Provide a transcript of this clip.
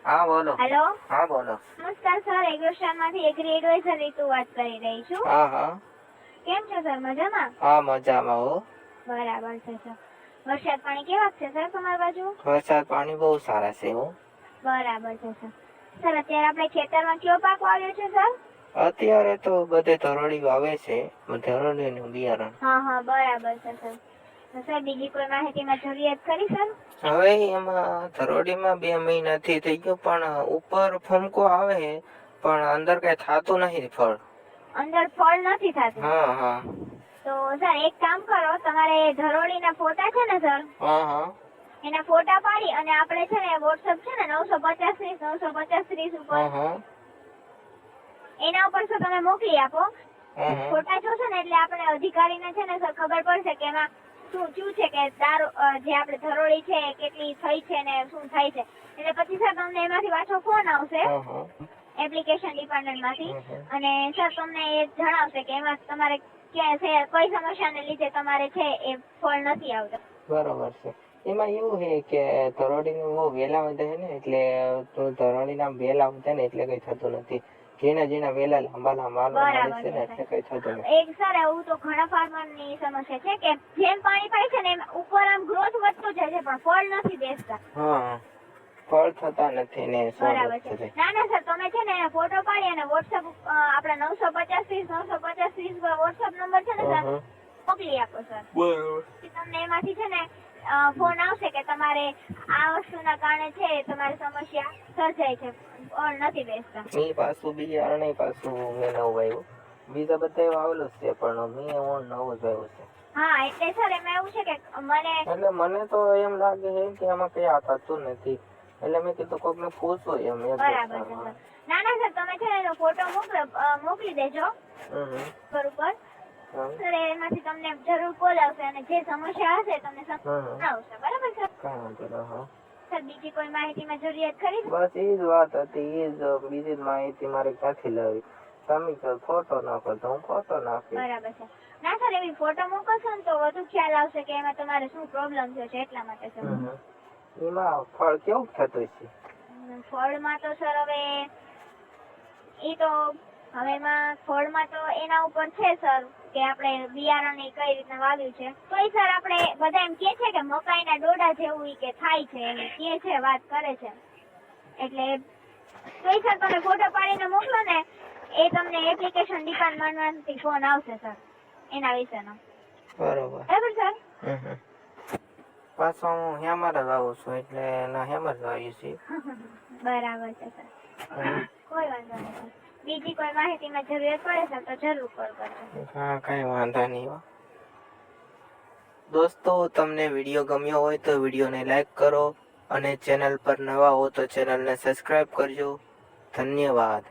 હા બોલો. હેલો. હા બોલો. નમસ્કાર સર, એગ્રોસ્ટારમાંથી એગ્રી એડવાઇઝર રીતુ વાત કરી રહી છું. હા. કેમ છો સર, મજામાં? હા મજામાં હો. બરાબર છે સર. વરસાદ પાણી કેવા છે સર તમારી બાજુ? વરસાદ પાણી બહુ સારા છે હો. બરાબર છે સર. સર અત્યારે આપણે ખેતરમાં કયો પાક વાવ્યો છે સર? અત્યારે તો બધે ધરોડી વાવે છે, ધરોડીનું બિયારણ. હા બરાબર છે સર. સર બીજી કોઈ માહિતીમાં જરૂરિયાત ખરી સર? હવે એમાં ધરોડીમાં 2 મહિનાથી થઈ ગયો, પણ ઉપર ફમકો આવે પણ અંદર કઈ થાતું નહીં ફળ. અંદર ફળ નથી થતું? હા. તો સર એક કામ કરો, તમારે ધરોડીના ફોટા છે ને સર, હા. એના ફોટા પાડી અને આપણે છે ને વોટ્સઅપ છે ને 950 ઉપર એના ઉપર સર તમે મોકલી આપો. ફોટા જોશો ને એટલે આપણે અધિકારીને છે ને સર ખબર પડશે કે એમાં શું થયું છે, કે જે આપણે ધરોડી છે કેટલી થઈ છે ને શું થાય છે. એટલે પછી સર તમને એમાંથી પાછો ફોન આવશે એપ્લિકેશન ડિપાર્ટમેન્ટમાંથી, અને સર તમને એ જણાવશે કે એમાં તમારે ક્યાં છે, કઈ સમસ્યાને લીધે તમારે છે એ ફળ નથી આવતા. બરોબર છે. એમાં એવું છે કે ધરોડીનું બહુ વેલા વધે છે ને, એટલે ધરોડીના વેલા વધે ને એટલે કઈ થતું નથી. ઝીણા વેલા લાંબા મળે છે ને એટલે કઈ થતું નથી. એક સર એવું તો ઘણા ફાર્મરની સમસ્યા છે કે જેમ પાણી પાય છે ને એમ ઉપર આમ ગ્રોથ વધતો જાય છે પણ ફળ નથી બેસતા. ફળ થતા નથી ને. બરાબર છે. ના સર, તમે છે ને ફોટો પાડી અને વોટ્સઅપ આપણા 950 વોટ્સઅપ નંબર છે ને સર, મોકલી આપો સર. બરાબર. તમને એમાંથી છે ને ફોન આવશે કે તમારે આ વસ્તુના કારણે છે તમારી સમસ્યા સર્જાય છે, ફળ નથી બેસતા. ઈ પાછું બિયારણ પાછું મેં નવું વાવ્યું. બીજા બધા વાવેલું છે પણ મેં નવું જ વાવ્યું છે. હા એટલે સર એમાં એવું છે કે મને તો એમ લાગે છે કે આમાં કઈ થતું નથી, એટલે મેં કીધું કોકને પૂછું એમ. બરાબર છે સર. ના સર, તમે છે ને ફોટો મોકલી દેજો બરોબર. સર એમાંથી તમને જરૂર કોલ આવશે અને જે સમસ્યા હશે તમને સમજાવશે. બરાબર સર? સર બીજી કોઈ માહિતીમાં જરૂરિયાત ખરી? બસ એ જ વાત હતી, એ જ બીજી માહિતી મારે ક્યાંથી લાવી. તમે ફોટો નાખો તો હું ફોટો નાખી. બરાબર છે. ના સર, એવી ફોટો મોકલશો ને તો વધુ ખ્યાલ આવશે કે એમાં તમારે શું પ્રોબ્લેમ થયો છે, એટલા માટે સર. એમાં ફળ કેવું થતું છે? ફળમાં તો સર હવે ફળમાં તો એના ઉપર છે સર કે આપણે બિયારણ કઈ રીતના વાવ્યું છે. તોય સર આપણે બધા એમ કે છે કે મકાઈના ડોડા જેવું કે થાય છે, એમ કે છે, વાત કરે છે. એટલે તોય સર તમે ફોટો પાડીને મોકલો ને, એ તમને એપ્લિકેશન ડિપાર્ટમેન્ટમાંથી ફોન આવશે સર એના વિશેનો. બરાબર સર? પાછો હું હેમર જ આવું છું, એટલે એના હેમર જ આવીએ છીએ. બરાબર છે સર. કોઈ વાંધો નહીં. બીજી કોઈ માહિતીમાં જરૂરિયાત પડે સર તો જરૂર કોલ કરજો. હા, કઈ વાંધો નહીં. દોસ્તો, તમને વિડીયો ગમ્યો હોય તો વિડીયોને લાઈક કરો અને ચેનલ પર નવા હો તો ચેનલને સબસ્ક્રાઇબ કરજો. ધન્યવાદ.